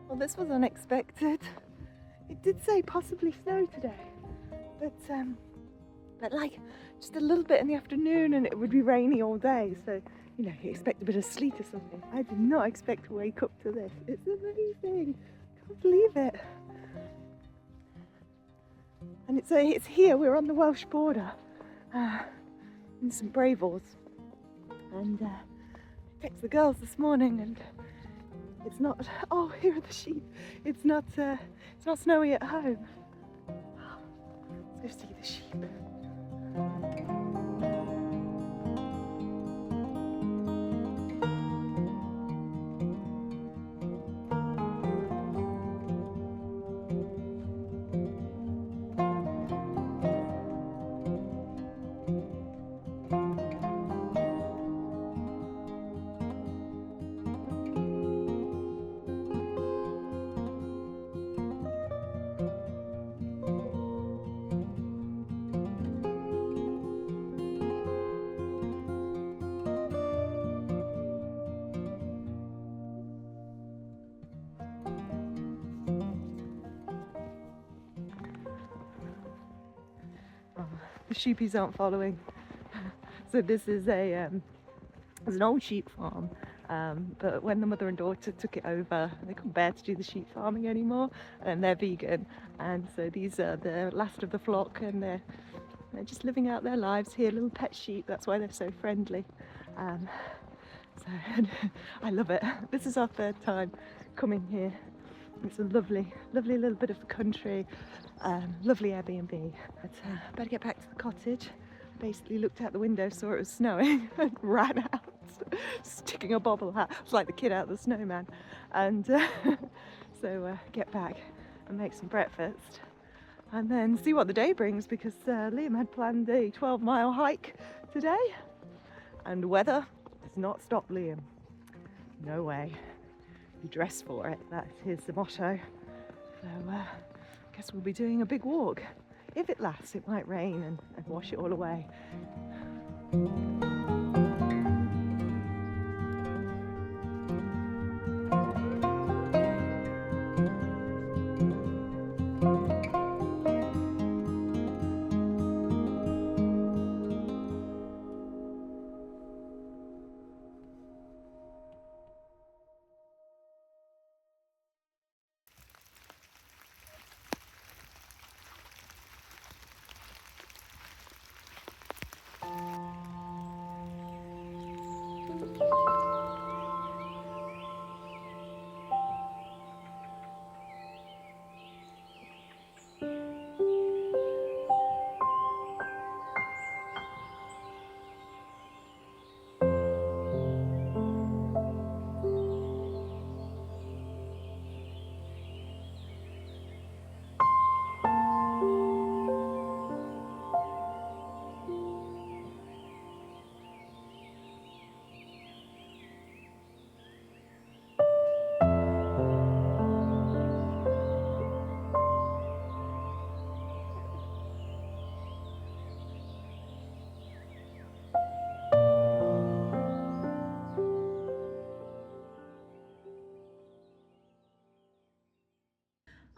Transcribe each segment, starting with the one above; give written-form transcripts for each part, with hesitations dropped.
Well, this was unexpected. It did say possibly snow today, but like just a little bit in the afternoon and it would be rainy all day. So, you know, you expect a bit of sleet or something. I did not expect to wake up to this. It's amazing. Can't believe it. And it's here. We're on the Welsh border in St Briavels, and I picked the girls this morning, and it's not. Oh, here are the sheep. It's not snowy at home. Let's go see the sheep. The sheepies aren't following. So this is it's an old sheep farm, but when the mother and daughter took it over, they couldn't bear to do the sheep farming anymore, and they're vegan, and so these are the last of the flock, and they're just living out their lives here, little pet sheep. That's why they're so friendly. So I love it. This is our third time coming here. It's a lovely, lovely little bit of the country, lovely Airbnb. But better get back to the cottage. Basically looked out the window, saw it was snowing and ran out, sticking a bobble hat. It's like the kid out of the snowman. And so get back and make some breakfast and then see what the day brings, because Liam had planned a 12-mile hike today, and weather does not stop Liam. No way. Be dressed for it. That is his motto. So I guess we'll be doing a big walk. If it lasts, it might rain and wash it all away.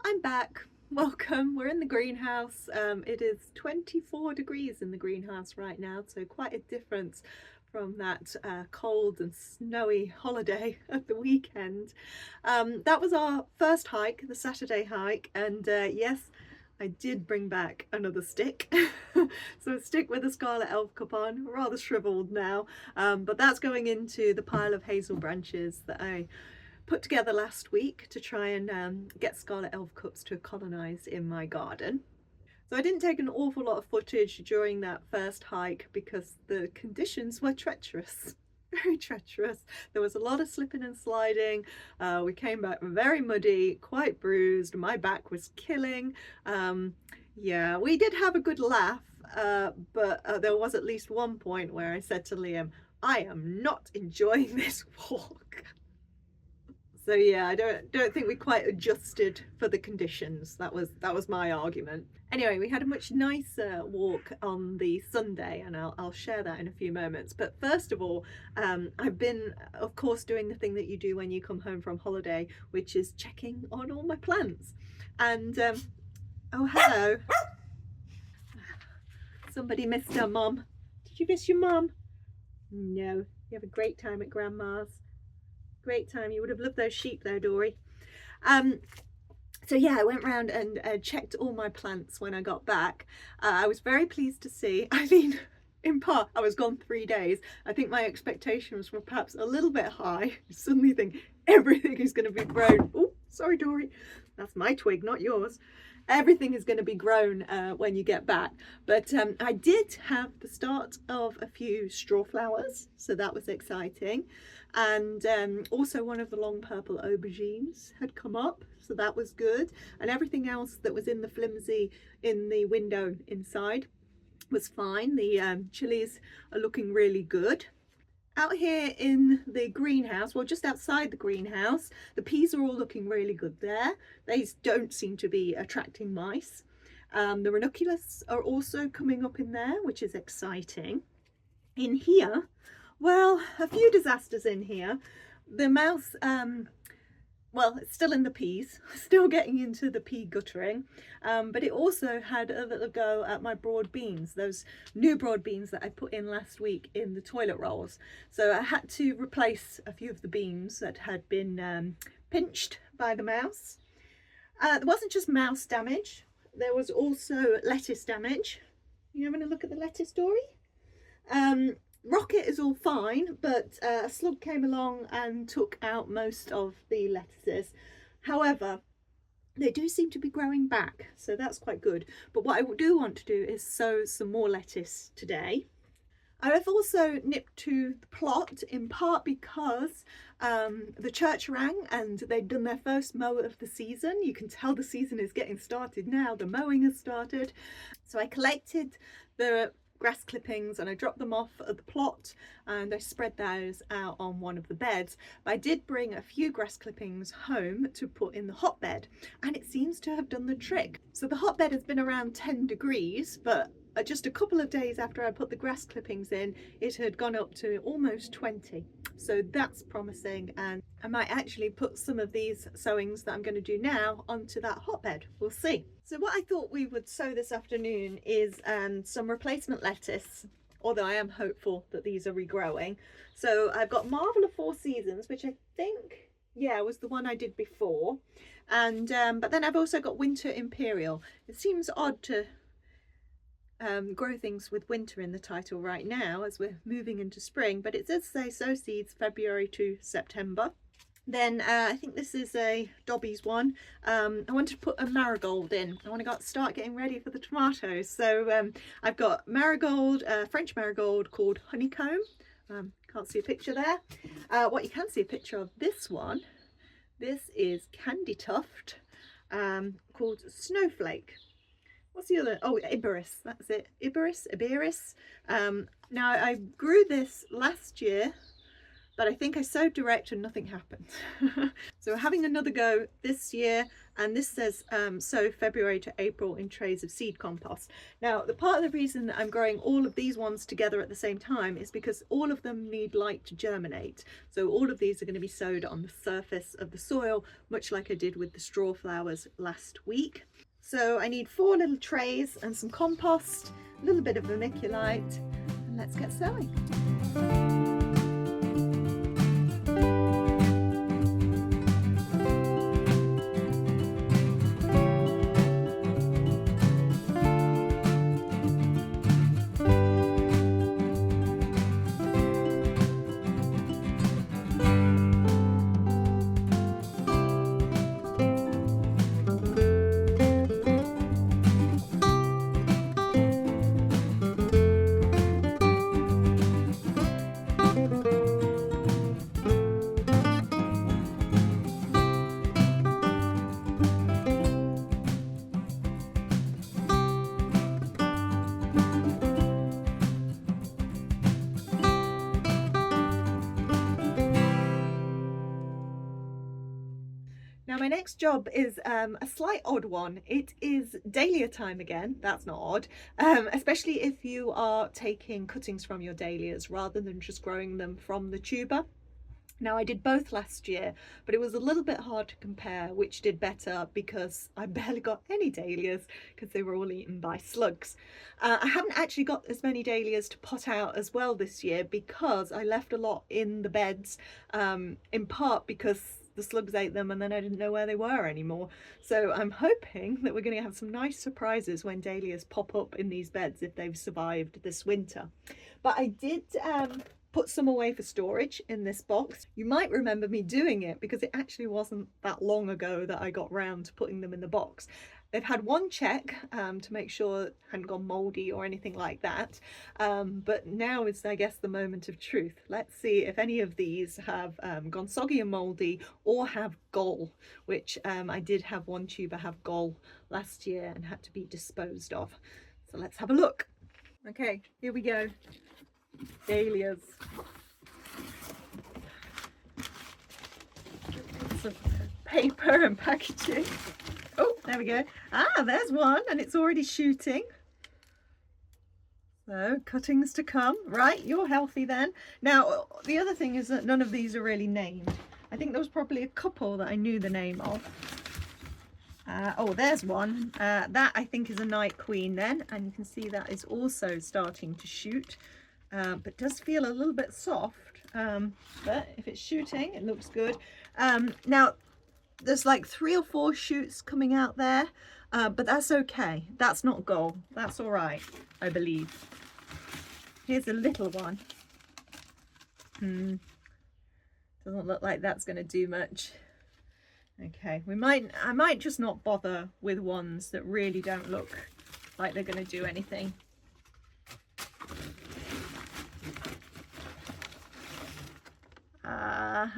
I'm back. Welcome. We're in the greenhouse. It is 24 degrees in the greenhouse right now, so quite a difference from that cold and snowy holiday at the weekend. That was our first hike, the Saturday hike, and yes, I did bring back another stick. So a stick with a scarlet elf cup on, rather shriveled now, but that's going into the pile of hazel branches that I put together last week to try and get scarlet elf cups to colonize in my garden. So I didn't take an awful lot of footage during that first hike because the conditions were treacherous, very treacherous. There was a lot of slipping and sliding. We came back very muddy, quite bruised. My back was killing. Yeah, we did have a good laugh, but there was at least one point where I said to Liam, I am not enjoying this walk. So yeah, I don't think we quite adjusted for the conditions. That was my argument. Anyway, we had a much nicer walk on the Sunday, and I'll share that in a few moments. But first of all, I've been, of course, doing the thing that you do when you come home from holiday, which is checking on all my plants. And oh, hello. Somebody missed her mum. Did you miss your mum? No. You have a great time at Grandma's. Great time. You would have loved those sheep though, Dory. So yeah, I went round and checked all my plants when I got back. I was very pleased to see, I mean, in part, I was gone 3 days. I think my expectations were perhaps a little bit high. I suddenly think everything is going to be grown. Oh, sorry, Dory. That's my twig, not yours. Everything is going to be grown when you get back. But I did have the start of a few strawflowers, so that was exciting. And also one of the long purple aubergines had come up, so that was good. And everything else that was in the flimsy in the window inside was fine. The chillies are looking really good. Out here in the greenhouse, well, just outside the greenhouse, the peas are all looking really good there. They don't seem to be attracting mice. The ranunculus are also coming up in there, which is exciting. In here, well, a few disasters in here. The mouse, well, it's still in the peas, still getting into the pea guttering, but it also had a little go at my broad beans, those new broad beans that I put in last week in the toilet rolls. So I had to replace a few of the beans that had been pinched by the mouse. There wasn't just mouse damage, there was also lettuce damage. You having a look at the lettuce, Dory? Rocket is all fine, but a slug came along and took out most of the lettuces. However, they do seem to be growing back, so that's quite good. But what I do want to do is sow some more lettuce today. I have also nipped to the plot in part because the church rang and they'd done their first mow of the season. You can tell the season is getting started now. The mowing has started. So I collected the grass clippings and I dropped them off at the plot and I spread those out on one of the beds. But I did bring a few grass clippings home to put in the hotbed and it seems to have done the trick. So the hotbed has been around 10 degrees, but just a couple of days after I put the grass clippings in, it had gone up to almost 20. So that's promising, and I might actually put some of these sowings that I'm going to do now onto that hotbed. We'll see. So what I thought we would sow this afternoon is some replacement lettuce, although I am hopeful that these are regrowing. So I've got Marvel of Four Seasons, which I think, yeah, was the one I did before. And but then I've also got Winter Imperial. It seems odd to grow things with winter in the title right now as we're moving into spring, but it does say sow seeds February to September. Then I think this is a Dobby's one. I wanted to put a marigold in. I want to start getting ready for the tomatoes. So I've got marigold, French marigold called Honeycomb. Can't see a picture there. What you can see a picture of this one, this is Candy Tuft called Snowflake. What's the other? Oh, Iberis, that's it. Iberis. Now I grew this last year, but I think I sowed direct and nothing happened. So we're having another go this year, and this says sow February to April in trays of seed compost. Now, the part of the reason that I'm growing all of these ones together at the same time is because all of them need light to germinate. So all of these are going to be sowed on the surface of the soil, much like I did with the strawflowers last week. So I need 4 little trays and some compost, a little bit of vermiculite, and let's get sowing. Now my next job is a slight odd one. It is dahlia time again. That's not odd, especially if you are taking cuttings from your dahlias rather than just growing them from the tuber. Now I did both last year, but it was a little bit hard to compare which did better because I barely got any dahlias because they were all eaten by slugs. I haven't actually got as many dahlias to pot out as well this year because I left a lot in the beds, in part because the slugs ate them and then I didn't know where they were anymore. So I'm hoping that we're going to have some nice surprises when dahlias pop up in these beds if they've survived this winter. But I did put some away for storage in this box. You might remember me doing it because it actually wasn't that long ago that I got round to putting them in the box. They've had one check to make sure it hadn't gone mouldy or anything like that, but now is, I guess, the moment of truth. Let's see if any of these have gone soggy and mouldy or have gall, which I did have one tuber have gall last year and had to be disposed of. So let's have a look. Okay, here we go. Dahlias. Some paper and packaging. Oh, there we go. Ah, there's one and it's already shooting. So cuttings to come. Right, you're healthy then. Now, the other thing is that none of these are really named. I think there was probably a couple that I knew the name of. Oh, there's one. That I think is a night queen then, and you can see that is also starting to shoot. But does feel a little bit soft, but if it's shooting it looks good. Now there's like 3 or 4 shoots coming out there, but that's okay. That's not gall. That's all right, I believe. Here's a little one. Doesn't look like that's going to do much. Okay, I might just not bother with ones that really don't look like they're going to do anything.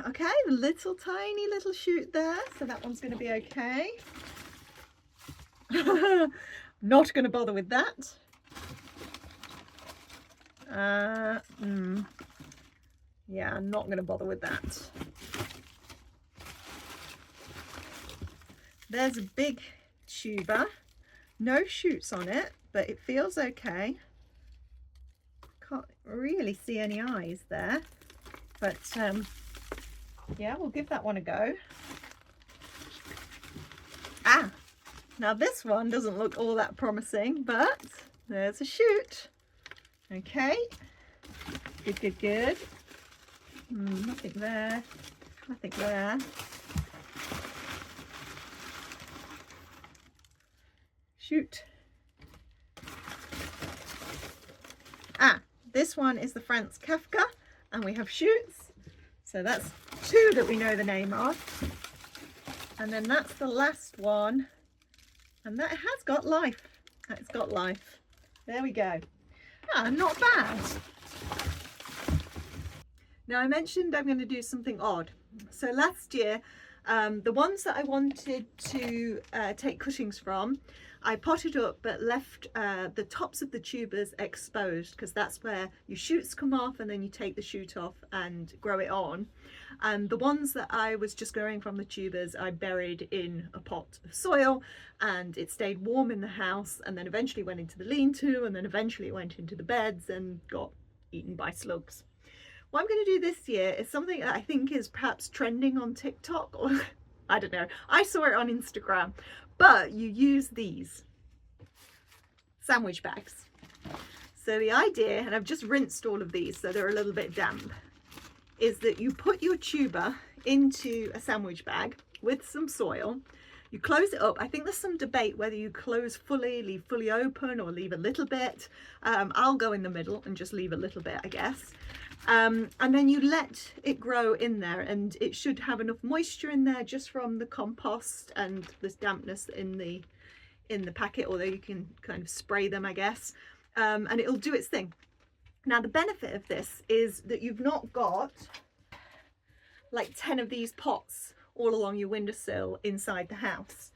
Okay, the tiny little shoot there, so that one's going to be okay. Not going to bother with that. Yeah, I'm not going to bother with that. There's a big tuber, no shoots on it, but it feels okay. Can't really see any eyes there. But yeah, we'll give that one a go. Ah, now this one doesn't look all that promising, but there's a shoot. Okay, good. Nothing there, nothing there. Shoot. Ah, this one is the France Kafka. And we have shoots, so that's 2 that we know the name of, and then that's the last one, and that has got life. It's got life. There we go. Ah, not bad. Now I mentioned I'm going to do something odd. So last year, the ones that I wanted to take cuttings from, I potted up but left the tops of the tubers exposed because that's where your shoots come off and then you take the shoot off and grow it on. And the ones that I was just growing from the tubers I buried in a pot of soil, and it stayed warm in the house and then eventually went into the lean-to, and then eventually it went into the beds and got eaten by slugs. What I'm going to do this year is something that I think is perhaps trending on TikTok, or I don't know, I saw it on Instagram. But you use these sandwich bags. So the idea, and I've just rinsed all of these so they're a little bit damp, is that you put your tuber into a sandwich bag with some soil. You close it up. I think there's some debate whether you close fully, leave fully open, or leave a little bit. I'll go in the middle and just leave a little bit, I guess. And then you let it grow in there, and it should have enough moisture in there just from the compost and this dampness in the packet, although you can kind of spray them, I guess, and it'll do its thing. Now the benefit of this is that you've not got like 10 of these pots all along your windowsill inside the house,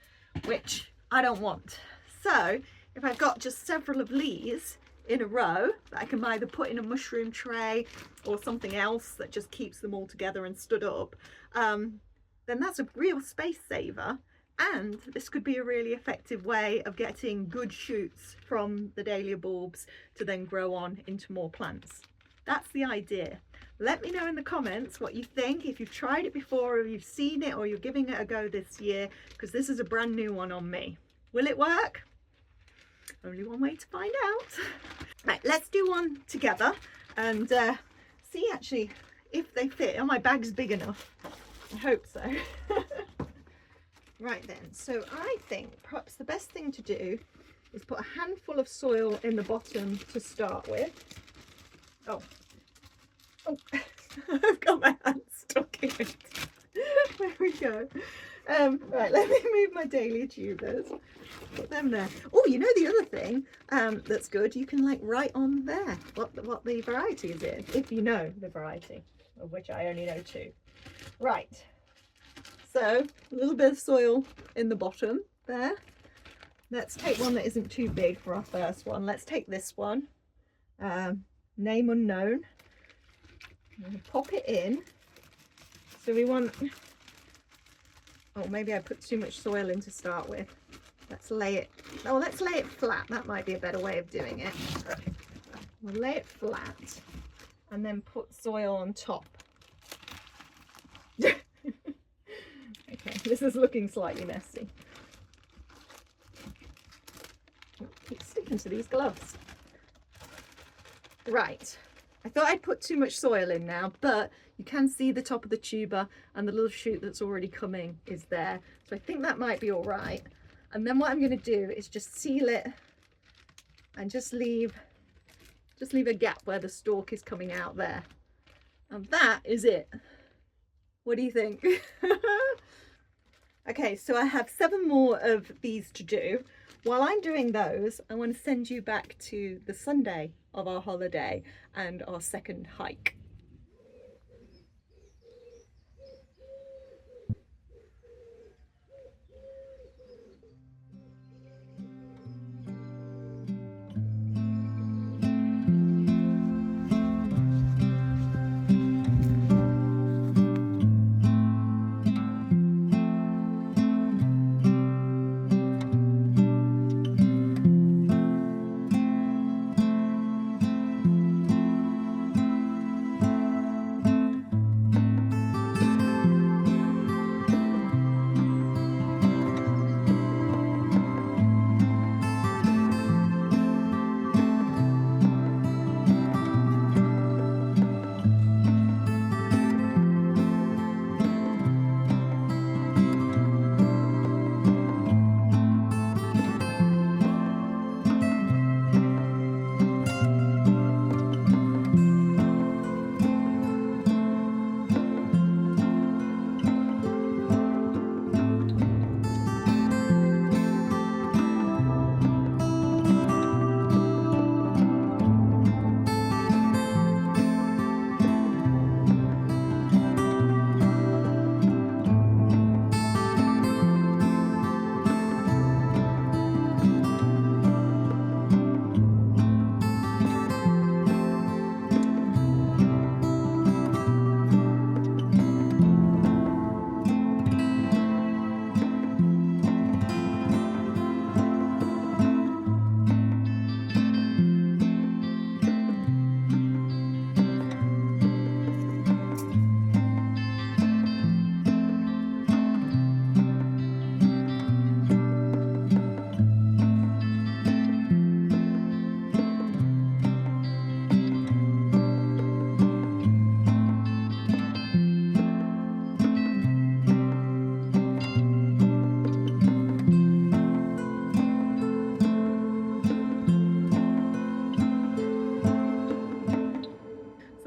which I don't want. So if I've got just several of these in a row that I can either put in a mushroom tray or something else that just keeps them all together and stood up, then that's a real space saver. And this could be a really effective way of getting good shoots from the dahlia bulbs to then grow on into more plants. That's the idea. Let me know in the comments what you think, if you've tried it before, or you've seen it, or you're giving it a go this year, because this is a brand new one on me. Will it work? Only one way to find out. Right, let's do one together and see actually if they fit. Oh, my bag's big enough. I hope so. Right then, so I think perhaps the best thing to do is put a handful of soil in the bottom to start with. Oh, I've got my hand stuck in it. There we go. Right, let me move my dahlia tubers. Put them there. Oh, you know the other thing that's good, you can like write on there what the variety is in, if you know the variety, of which I only know 2. Right. So a little bit of soil in the bottom there. Let's take one that isn't too big for our first one. Let's take this one. Name unknown. We'll pop it in. So we want, oh, maybe I put too much soil in to start with. Let's lay it, oh, let's lay it flat. That might be a better way of doing it. We'll lay it flat and then put soil on top. Okay, this is looking slightly messy. Keep sticking to these gloves. Right, I thought I'd put too much soil in now, but you can see the top of the tuber and the little shoot that's already coming is there. So I think that might be all right. And then what I'm going to do is just seal it and just leave a gap where the stalk is coming out there. And that is it. What do you think? Okay, so I have 7 more of these to do. While I'm doing those, I want to send you back to the Sunday of our holiday and our second hike.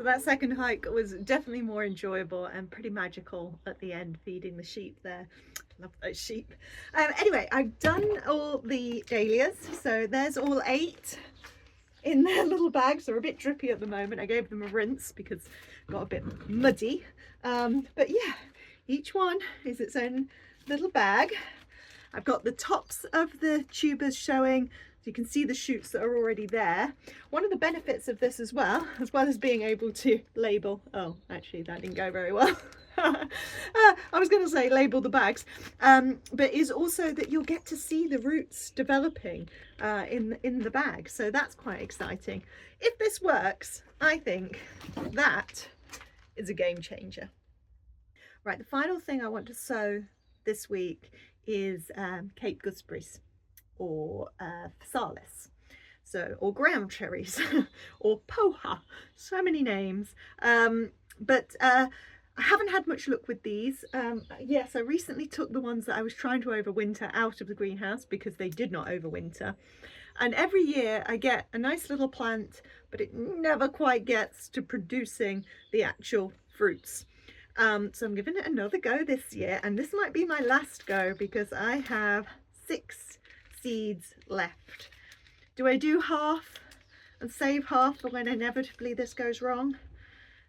That second hike was definitely more enjoyable and pretty magical at the end, feeding the sheep there. Love those sheep. Anyway, I've done all the dahlias, so there's all 8 in their little bags. They're a bit drippy at the moment. I gave them a rinse because it got a bit muddy, but yeah, each one is its own little bag. I've got the tops of the tubers showing. you can see the shoots that are already there. One of the benefits of this as well as being able to label, oh, actually that didn't go very well. I was going to say label the bags, but is also that you'll get to see the roots developing in the bag. So that's quite exciting. If this works, I think that is a game changer. Right, the final thing I want to sow this week is Cape gooseberries, or physalis, or ground cherries, or poha, so many names. But I haven't had much luck with these. Yes, I recently took the ones that I was trying to overwinter out of the greenhouse because they did not overwinter. And every year I get a nice little plant, but it never quite gets to producing the actual fruits. So I'm giving it another go this year, and this might be my last go because I have 6 seeds left. Do I do half and save half for when inevitably this goes wrong?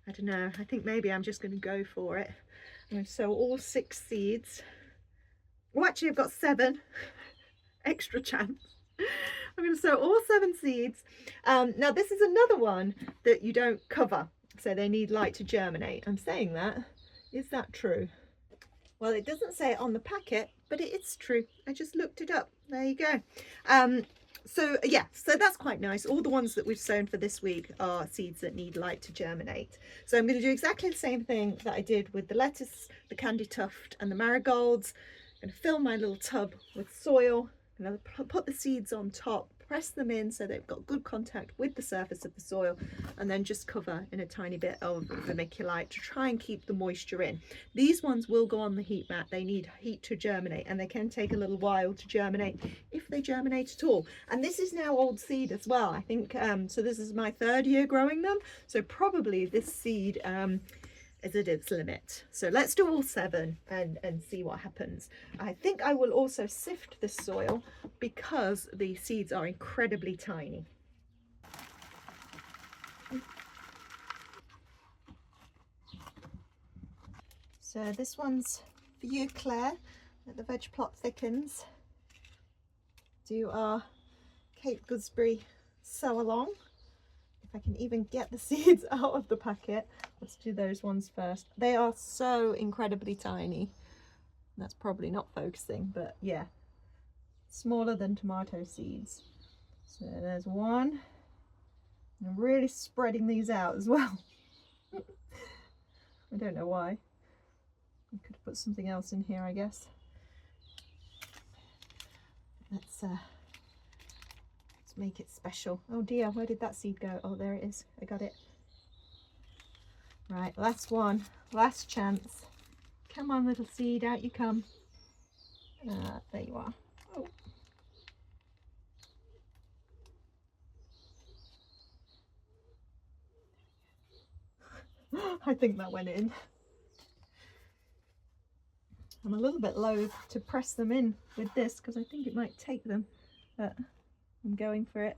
I don't know. I think maybe I'm just going to go for it. I'm going to sow all 6 seeds. Well, actually I've got 7. Extra chance. I'm going to sow all 7 seeds. Now this is another one that you don't cover, so they need light to germinate. I'm saying that. Is that true? Well, it doesn't say it on the packet, but it is true. I just looked it up. There you go. So yeah, so that's quite nice. All the ones that we've sown for this week are seeds that need light to germinate. So I'm going to do exactly the same thing that I did with the lettuce, the candy tuft and the marigolds. I'm going to fill my little tub with soil. I'm going to put the seeds on top, press them in so they've got good contact with the surface of the soil, and then just cover in a tiny bit of vermiculite to try and keep the moisture in. These ones will go on the heat mat. They need heat to germinate, and they can take a little while to germinate, if they germinate at all. And this is now old seed as well, I think. So this is my 3rd year growing them, so probably this seed is at its limit. So let's do all 7 and see what happens. I think I will also sift this soil because the seeds are incredibly tiny. So this one's for you, Claire, that the veg plot thickens. Do our Cape gooseberry sow along. If I can even get the seeds out of the packet. Let's do those ones first. They are so incredibly tiny. That's probably not focusing, but yeah, smaller than tomato seeds. So there's one. I'm really spreading these out as well. I don't know why. I could have put something else in here, I guess. Let's make it special. Oh dear, where did that seed go? Oh, there it is. I got it. Right, last one, last chance. Come on, little seed, out you come. There you are. Oh. I think that went in. I'm a little bit loath to press them in with this because I think it might take them, but I'm going for it.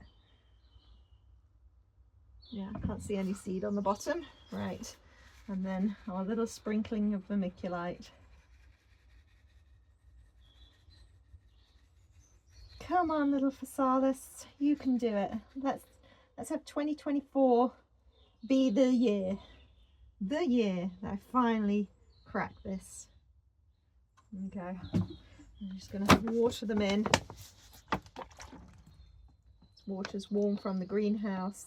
Yeah, I can't see any seed on the bottom. Right, and then our little sprinkling of vermiculite. Come on, little physalis, you can do it. Let's have 2024 be the year that I finally crack this. Okay, I'm just going to water them in. This water's warm from the greenhouse,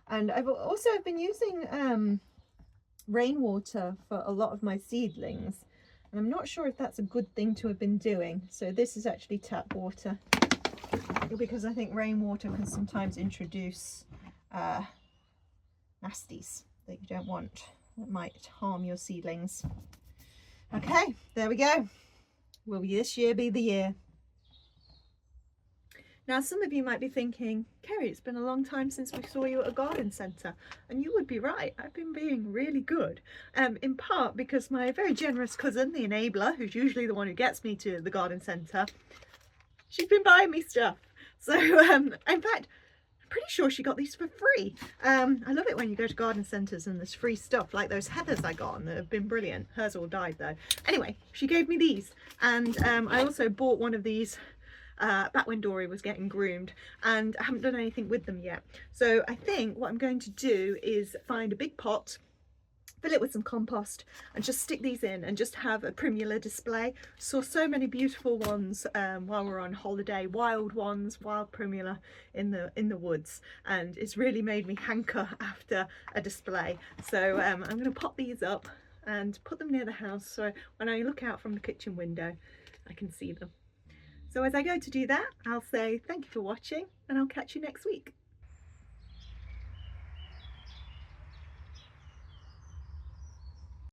and I've also been using rainwater for a lot of my seedlings, and I'm not sure if that's a good thing to have been doing. So this is actually tap water, because I think rainwater can sometimes introduce nasties that you don't want, that might harm your seedlings. Okay, there we go. Will this year be the year? Now, some of you might be thinking, Kerry, it's been a long time since we saw you at a garden centre. And you would be right. I've been being really good. In part because my very generous cousin, the enabler, who's usually the one who gets me to the garden centre, she's been buying me stuff. So, in fact, I'm pretty sure she got these for free. I love it when you go to garden centres and there's free stuff, like those heathers I got, and that have been brilliant. Hers all died though. Anyway, she gave me these, and I also bought one of these back when Dory was getting groomed, and I haven't done anything with them yet. So I think what I'm going to do is find a big pot, fill it with some compost, and just stick these in and just have a primula display. Saw so many beautiful ones while we were on holiday, wild ones, wild primula in the woods, and it's really made me hanker after a display. So I'm going to pop these up and put them near the house, so when I look out from the kitchen window I can see them. So as I go to do that, I'll say thank you for watching, and I'll catch you next week.